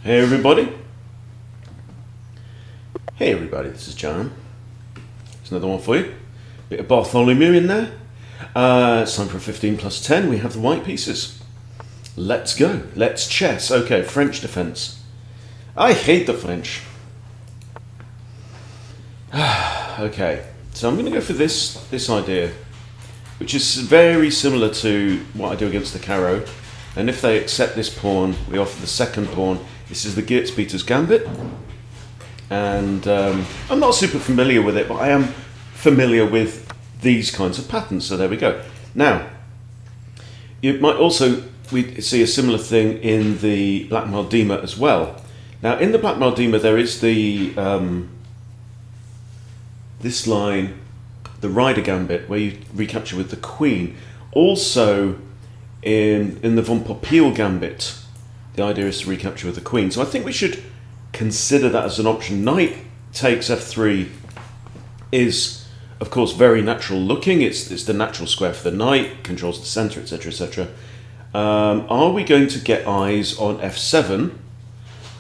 Hey everybody. Hey everybody, this is John. There's another one for you. Bit of Bartholomew in there. It's time for 15 plus 10. We have the white pieces. Let's go. Let's chess. Okay, French defense. I hate the French. Okay, so I'm going to go for this idea, which is very similar to what I do against the Caro. And if they accept this pawn, we offer the second pawn. This is the Giertz-Peters gambit. And I'm not super familiar with it, but I am familiar with these kinds of patterns. So there we go. Now, you might also we see a similar thing in the Black Maldima as well. Now, in the Black Maldima, there is the this line, the Rider gambit, where you recapture with the Queen. Also, in the von Poppeel gambit, the idea is to recapture with the Queen. So I think we should consider that as an option. Knight takes f3 is, of course, very natural looking. It's the natural square for the knight, controls the centre, etc., etc. Are we going to get eyes on f7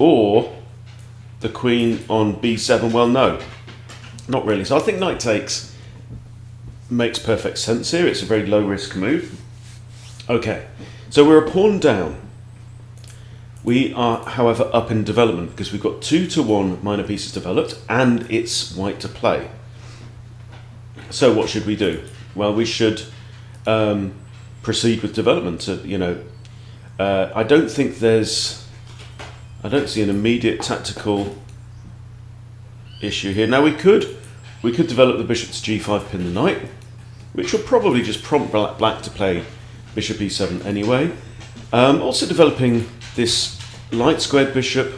or the Queen on b7? Well, no, not really. So I think knight takes makes perfect sense here. It's a very low risk move. Okay, so we're a pawn down. We are, however, up in development because we've got 2-to-1 minor pieces developed and it's white to play. So what should we do? Well, we should proceed with development. I don't see an immediate tactical issue here. Now we could develop the bishop to g5, pin the knight, which will probably just prompt black to play bishop e7 anyway. Also developing this light squared bishop.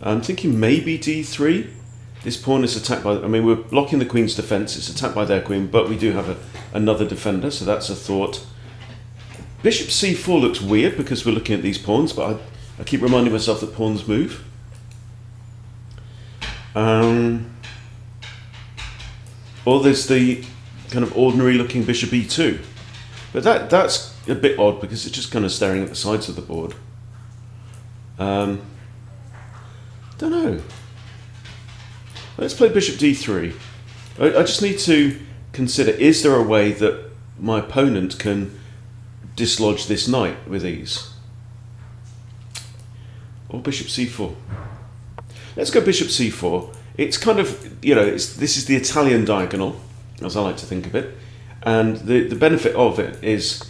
I'm thinking maybe d3. This pawn is attacked by, we're blocking the queen's defense. It's attacked by their queen, but we do have another defender, so that's a thought. Bishop c4 looks weird because we're looking at these pawns, but I keep reminding myself that pawns move. Or there's the kind of ordinary looking bishop e2. But that's a bit odd because it's just kind of staring at the sides of the board. Don't know. Let's play bishop d3. I just need to consider, is there a way that my opponent can dislodge this knight with ease? Or bishop c4. Let's go bishop c4. It's kind of, this is the Italian diagonal, as I like to think of it. And the benefit of it is,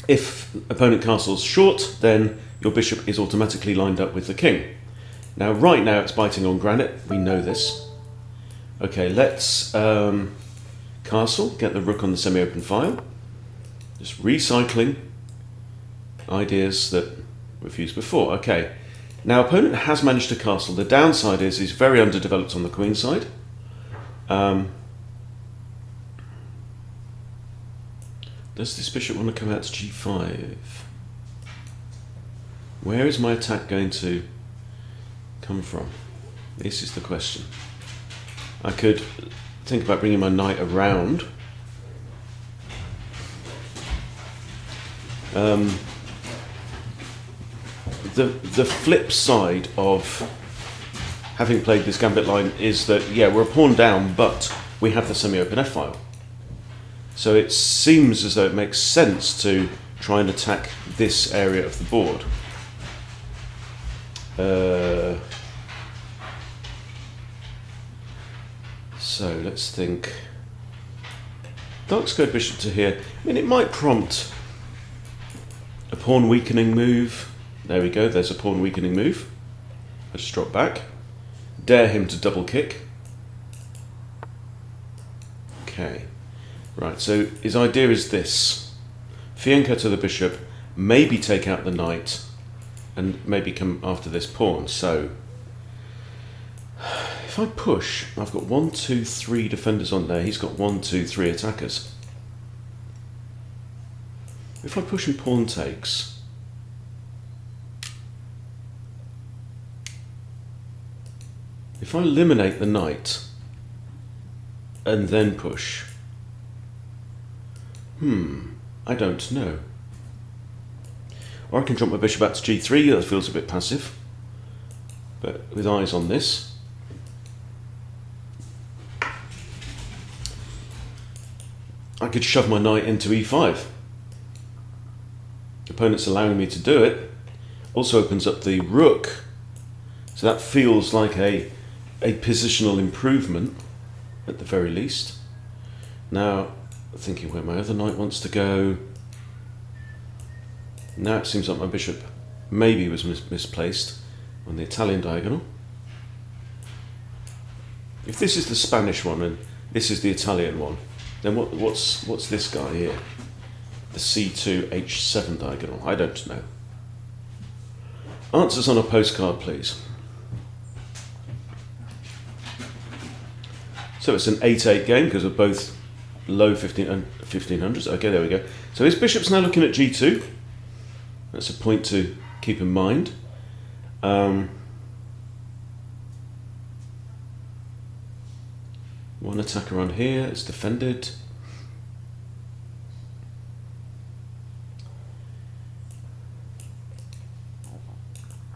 if opponent castles short, then your bishop is automatically lined up with the king. Now, right now, it's biting on granite. We know this. Okay, let's castle, get the rook on the semi-open file. Just recycling ideas that we've used before. Okay, now opponent has managed to castle. The downside is he's very underdeveloped on the queen side. Does this bishop want to come out to g5? Where is my attack going to come from? This is the question. I could think about bringing my knight around. The flip side of having played this gambit line is that, yeah, we're a pawn down, but we have the semi-open f-file. So it seems as though it makes sense to try and attack this area of the board. So let's think. Dark squared bishop to here. It might prompt a pawn weakening move. There we go, there's a pawn weakening move. Let's drop back. Dare him to double kick. Okay. Right, so his idea is this. Fianchetto to the bishop, maybe take out the knight, and maybe come after this pawn. So, if I push, I've got 1, 2, 3 defenders on there. He's got 1, 2, 3 attackers. If I push and pawn takes, if I eliminate the knight and then push, I don't know. Or I can drop my bishop out to g3, that feels a bit passive. But with eyes on this. I could shove my knight into e5. Opponent's allowing me to do it. Also opens up the rook. So that feels like a positional improvement, at the very least. Now, thinking where my other knight wants to go. Now it seems like my bishop maybe was misplaced on the Italian diagonal. If this is the Spanish one and this is the Italian one, then what's this guy here? The C2 H7 diagonal. I don't know. Answers on a postcard, please. So it's an 8-8 game because of both low 1500s. Okay, there we go. So his bishop's now looking at g2. That's a point to keep in mind. One attack around here, it's defended.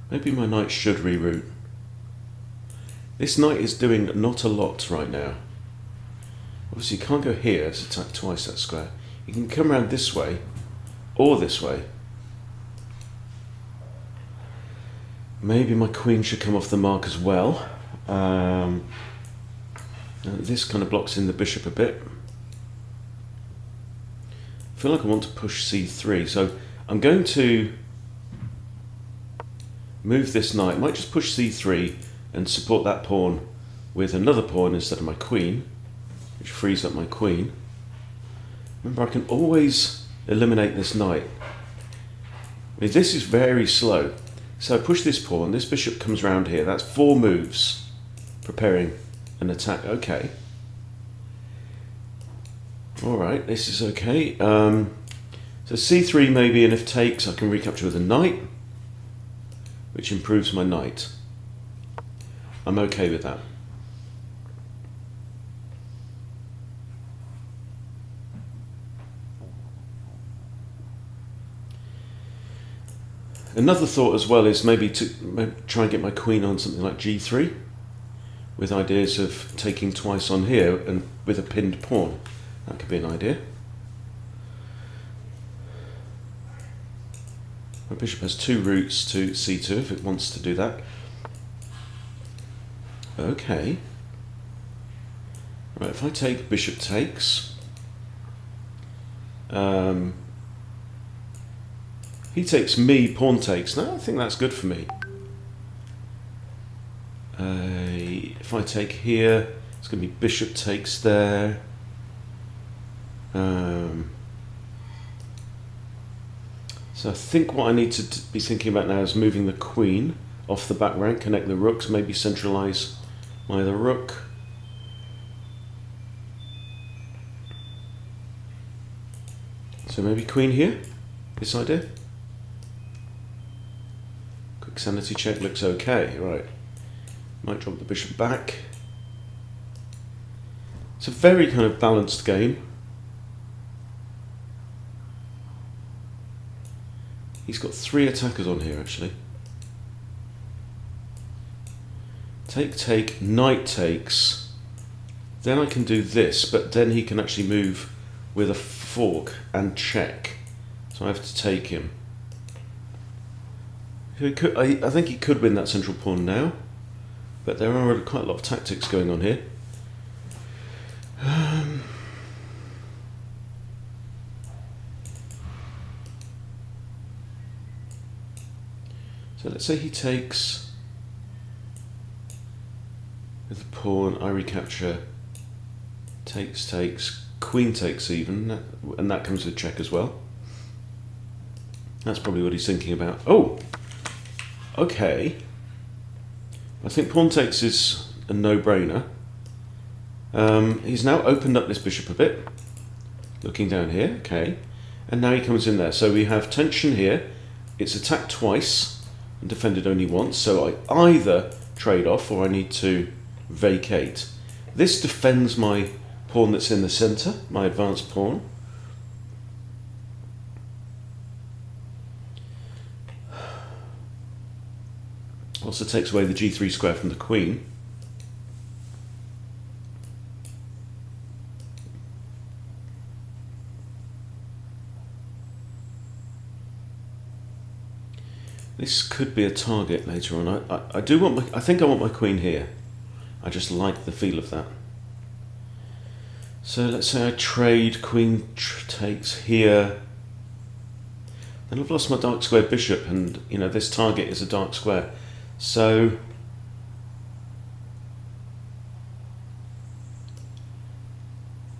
Maybe my knight should reroute. This knight is doing not a lot right now. Obviously you can't go here, it's attacked twice that square. You can come around this way, or this way. Maybe my queen should come off the mark as well. This kind of blocks in the bishop a bit. I feel like I want to push c3, so I'm going to move this knight. I might just push c3 and support that pawn with another pawn instead of my queen, which frees up my queen. Remember, I can always eliminate this knight. I mean, this is very slow. So I push this pawn, this bishop comes round here. That's 4 moves preparing an attack. Okay. Alright, this is okay. So c3 maybe, and if takes, I can recapture with a knight, which improves my knight. I'm okay with that. Another thought as well is maybe to try and get my queen on something like g3, with ideas of taking twice on here and with a pinned pawn. That could be an idea. My bishop has 2 routes to c2 if it wants to do that. Okay. Right, if I take bishop takes, he takes me, pawn takes. No, I think that's good for me. If I take here, it's going to be bishop takes there. So I think what I need to be thinking about now is moving the queen off the back rank, connect the rooks, maybe centralize my other rook. So maybe queen here, this idea. Quick sanity check, looks okay, right. Might drop the bishop back. It's a very kind of balanced game. He's got 3 attackers on here actually. Take, take, knight takes. Then I can do this, but then he can actually move with a fork and check. So I have to take him. I think he could win that central pawn now, but there are quite a lot of tactics going on here. So let's say he takes with the pawn, I recapture, takes, takes, queen takes even, and that comes with check as well. That's probably what he's thinking about. Oh, okay. I think pawn takes is a no-brainer. He's now opened up this bishop a bit, looking down here, okay. And now he comes in there. So we have tension here. It's attacked twice and defended only once. So I either trade off or I need to vacate. This defends my pawn that's in the center, my advanced pawn. Also takes away the g3 square from the queen. This could be a target later on. I do want I think I want my queen here. I just like the feel of that. So let's say I trade, queen takes here. Then I've lost my dark square bishop, and you know this target is a dark square. So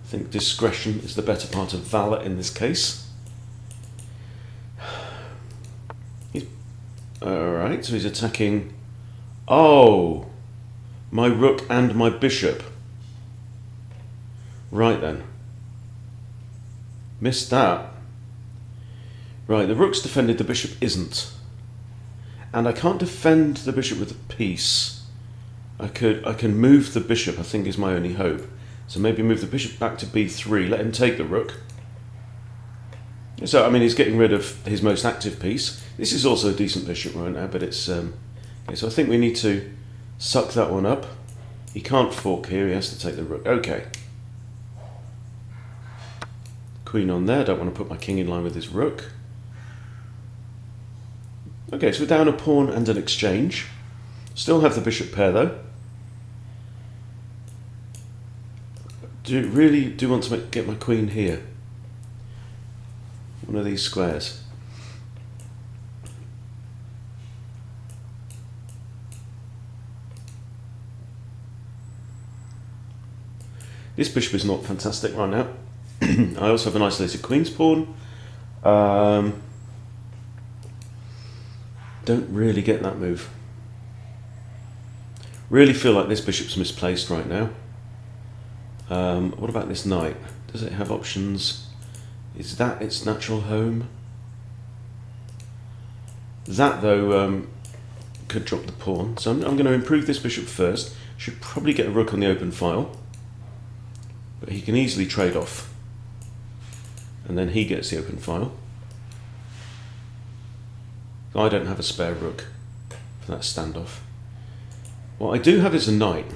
I think discretion is the better part of valor in this case. Alright, so he's attacking, oh, my rook and my bishop. Right then. Missed that. Right, the rook's defended, the bishop isn't. And I can't defend the bishop with a piece. I can move the bishop, I think is my only hope. So maybe move the bishop back to b3, let him take the rook. So, I mean, he's getting rid of his most active piece. This is also a decent bishop right now, but it's... okay, so I think we need to suck that one up. He can't fork here, he has to take the rook. Okay. Queen on there, don't want to put my king in line with his rook. Okay, so we're down a pawn and an exchange. Still have the bishop pair, though. Really do want to get my queen here. One of these squares. This bishop is not fantastic right now. I also have an isolated queen's pawn. Don't really get that move. Really feel like this bishop's misplaced right now. What about this knight? Does it have options? Is that its natural home? That, though, could drop the pawn. So I'm going to improve this bishop first. Should probably get a rook on the open file. But he can easily trade off. And then he gets the open file. I don't have a spare rook for that standoff. What I do have is a knight.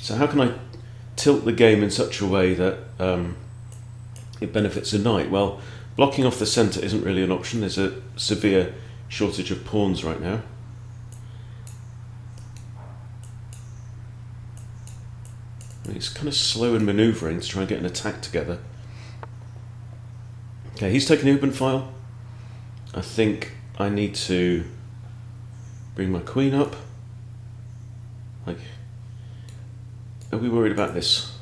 So how can I tilt the game in such a way that it benefits a knight? Well, blocking off the centre isn't really an option. There's a severe shortage of pawns right now. It's kind of slow in manoeuvring to try and get an attack together. Okay, he's taking the open file. I think I need to bring my queen up. Like, are we worried about this?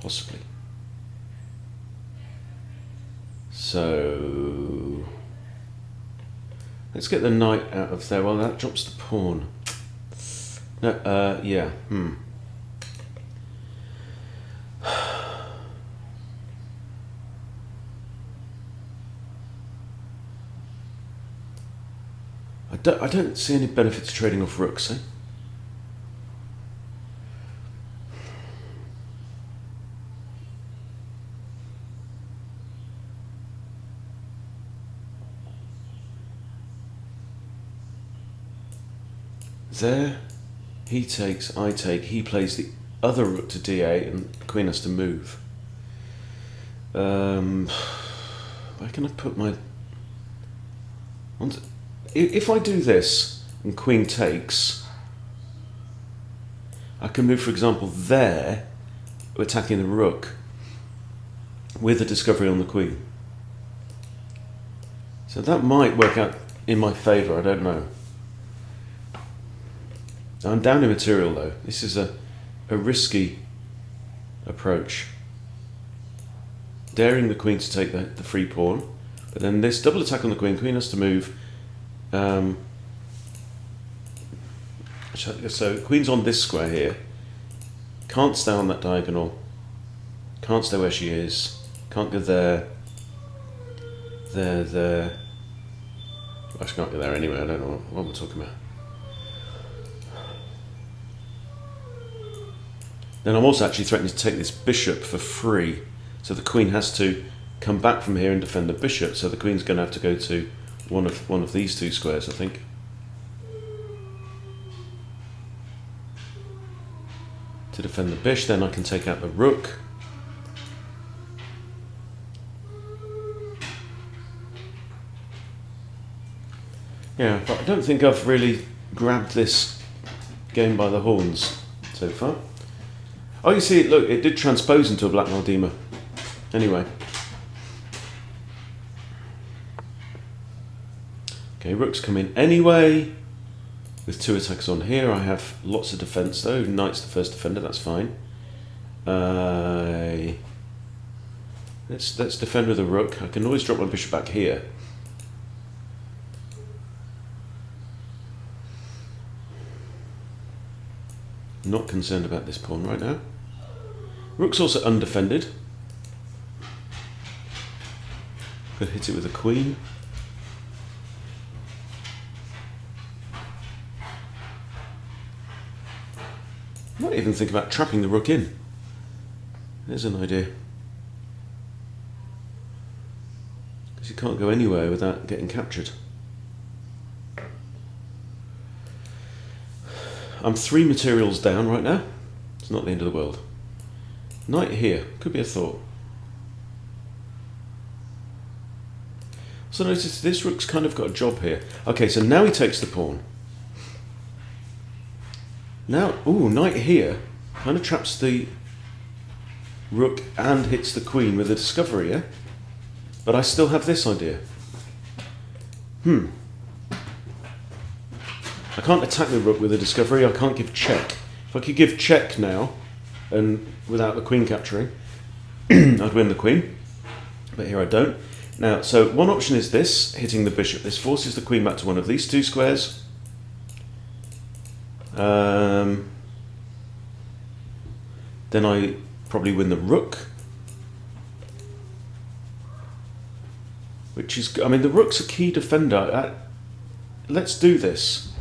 Possibly. So let's get the knight out of there. Well, that drops the pawn. No, yeah. I don't see any benefit to trading off rooks, eh? There, he takes, I take, he plays the other rook to d8 and the queen has to move. Where can I put my... If I do this and queen takes, I can move, for example, there, attacking the rook with a discovery on the queen. So that might work out in my favour, I don't know. I'm down in material though. This is a risky approach. Daring the queen to take the free pawn, but then this double attack on the queen has to move. So queen's on this square here. Can't stay on that diagonal. Can't stay where she is. Can't go there. There. Well, she can't go there anyway. I don't know what we're talking about. Then I'm also actually threatening to take this bishop for free. So the queen has to come back from here and defend the bishop. So the queen's going to have to go to one of these two squares, I think. To defend the bish, then I can take out the rook. Yeah, but I don't think I've really grabbed this game by the horns so far. Oh, you see, look, it did transpose into a black Maldima. Anyway. Okay, rooks come in anyway. With 2 attacks on here, I have lots of defence though. Knight's the first defender, that's fine. Let's defend with a rook. I can always drop my bishop back here. Not concerned about this pawn right now. Rook's also undefended. Could hit it with a queen. Might even think about trapping the rook in. There's an idea. Because you can't go anywhere without getting captured. I'm 3 materials down right now. It's not the end of the world. Knight here. Could be a thought. So notice this rook's kind of got a job here. Okay, so now he takes the pawn. Now, ooh, knight here kind of traps the rook and hits the queen with a discovery, yeah? But I still have this idea. I can't attack the rook with a discovery, I can't give check. If I could give check now, and without the queen capturing, I'd win the queen. But here I don't. Now, so one option is this, hitting the bishop. This forces the queen back to one of these 2 squares. Then I probably win the rook. Which is, I mean, the rook's a key defender. Let's do this.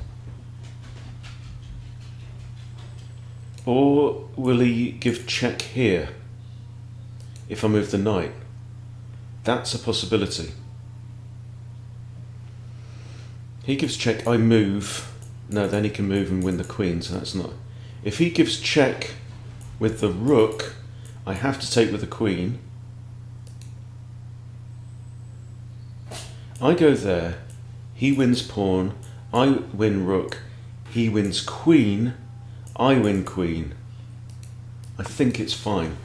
Or will he give check here if I move the knight? That's a possibility. He gives check, I move. No, then he can move and win the queen, so that's not... If he gives check with the rook, I have to take with the queen. I go there, he wins pawn, I win rook, he wins queen, I win queen. I think it's fine.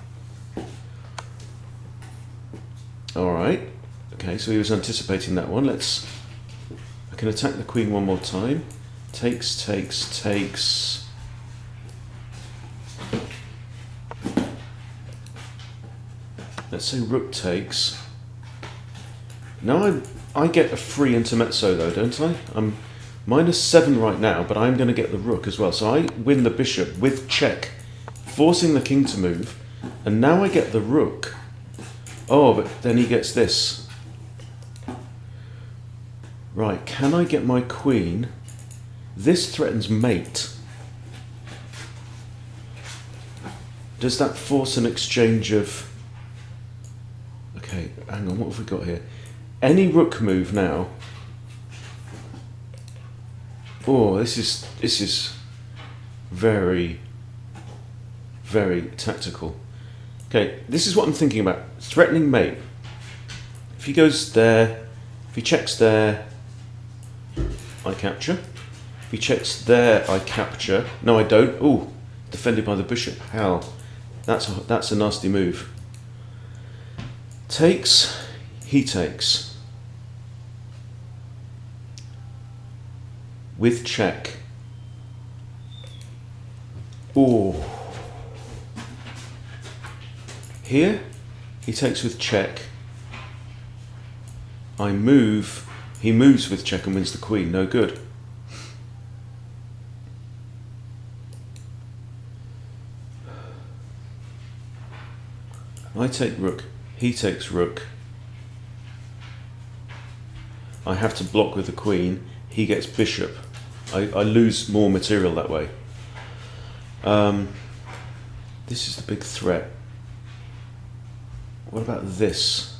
Alright, okay, so he was anticipating that one. I can attack the queen one more time. Takes, takes, takes. Let's say rook takes. Now I get a free intermezzo though, don't I? I'm -7 right now, but I'm going to get the rook as well. So I win the bishop with check, forcing the king to move, and now I get the rook. Oh, but then he gets this. Right, can I get my queen? This threatens mate. Does that force an exchange of... Okay, hang on, what have we got here? Any rook move now. Oh, this is very, very tactical. Okay, this is what I'm thinking about. Threatening mate. If he goes there, if he checks there, I capture. If he checks there, I capture. No, I don't. Oh, defended by the bishop. Hell, that's a nasty move. Takes, he takes. With check. Oh. Here, he takes with check. I move. He moves with check and wins the queen. No good. I take rook. He takes rook. I have to block with the queen. He gets bishop. I lose more material that way. This is the big threat. What about this?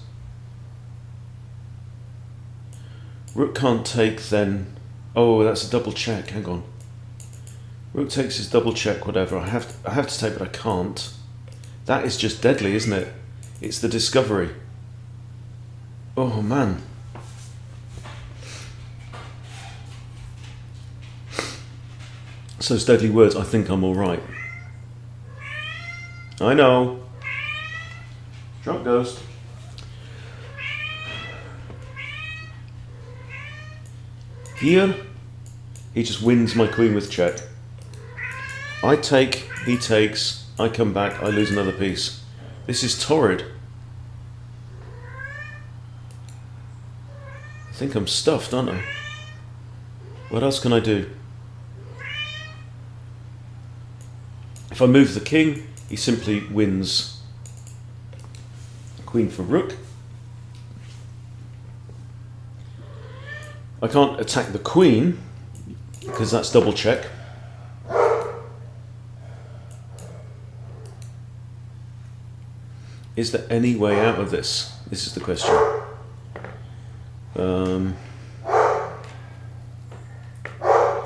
Rook can't take then. Oh, that's a double check. Hang on. Rook takes his double check, whatever. I have to take, but I can't. That is just deadly, isn't it? It's the discovery. Oh, man. So those deadly words, I think I'm all right. I know. Drunk ghost. Here, he just wins my queen with check. I take, he takes, I come back, I lose another piece. This is torrid. I think I'm stuffed, aren't I? What else can I do? If I move the king, he simply wins. Queen for rook. I can't attack the queen because that's double check. Is there any way out of this? This is the question.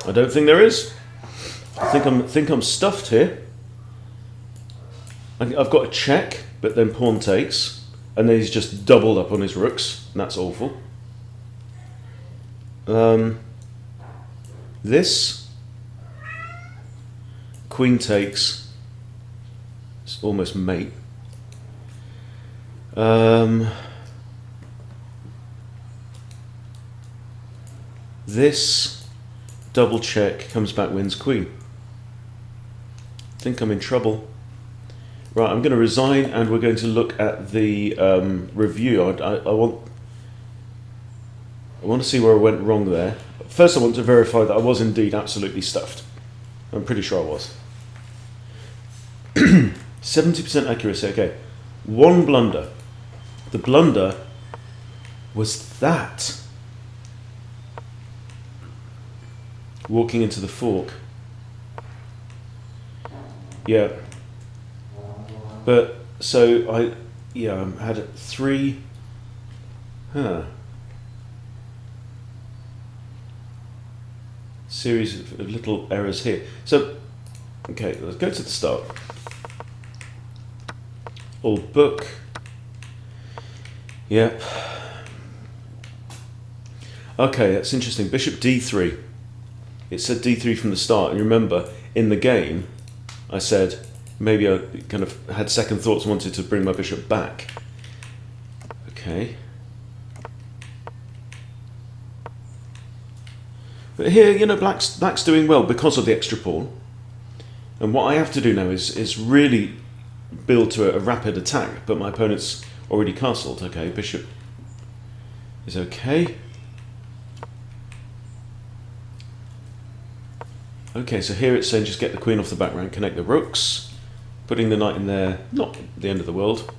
I don't think there is. I think I'm stuffed here. I've got a check, but then pawn takes, and then he's just doubled up on his rooks, and that's awful. This queen takes. It's almost mate. This double check comes back, wins queen. I think I'm in trouble. Right, I'm going to resign, and we're going to look at the review. I want to see where I went wrong there. First, I want to verify that I was indeed absolutely stuffed. I'm pretty sure I was. 70% accuracy. Okay, one blunder. The blunder was that. Walking into the fork. Yeah. But, so I had 3, series of little errors here. So, okay, let's go to the start. Old book. Yep. Okay, that's interesting. Bishop d3. It said d3 from the start, and remember, in the game, I said maybe I kind of had second thoughts and wanted to bring my bishop back. Okay. But here, you know, black's doing well because of the extra pawn. And what I have to do now is really build to a rapid attack, but my opponent's already castled. Okay, bishop is okay. Okay, so here it's saying just get the queen off the back rank, connect the rooks, putting the knight in there, not the end of the world.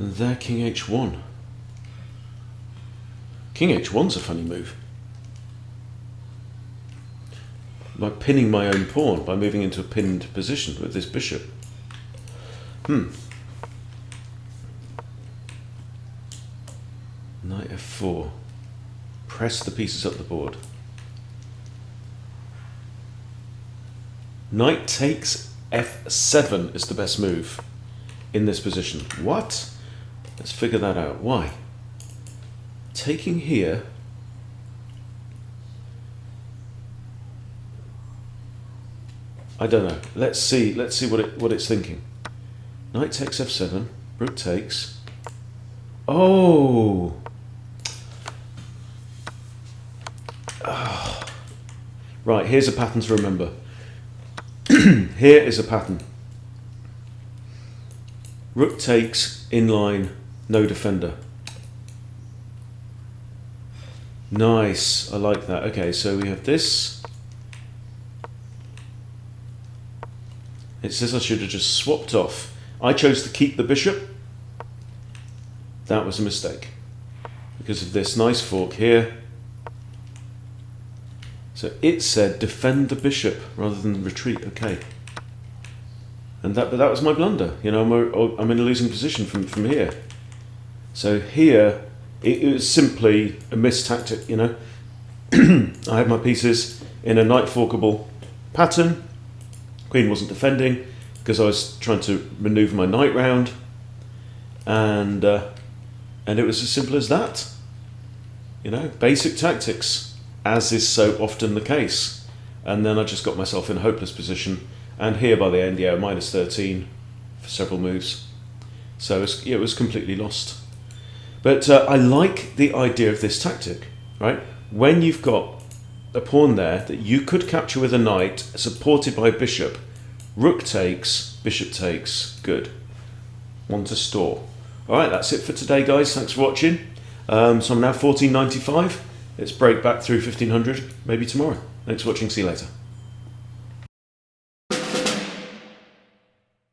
And there, king h1. King h1's a funny move. By pinning my own pawn, by moving into a pinned position with this bishop. Knight f4. Press the pieces up the board. Knight takes f7 is the best move in this position. What? Let's figure that out. Why? Taking here. I don't know. Let's see what it's thinking. Knight takes f7. Rook takes. Oh. Right, here's a pattern to remember. Here is a pattern. Rook takes, inline, no defender. Nice, I like that. Okay, so we have this. It says I should have just swapped off. I chose to keep the bishop. That was a mistake. Because of this nice fork here. So it said defend the bishop rather than retreat. Okay, but that was my blunder. You know, I'm in a losing position from here. So here it was simply a missed tactic, you know. I had my pieces in a knight forkable pattern. Queen wasn't defending because I was trying to manoeuvre my knight round, and it was as simple as that. You know, basic tactics, as is so often the case. And then I just got myself in a hopeless position, and here by the end, yeah, minus 13 for several moves. So it was completely lost. But I like the idea of this tactic, right? When you've got a pawn there that you could capture with a knight, supported by a bishop, rook takes, bishop takes, good. One to store. All right, that's it for today, guys. Thanks for watching. So I'm now 1495. Let's break back through 1500, maybe tomorrow. Thanks for watching. See you later.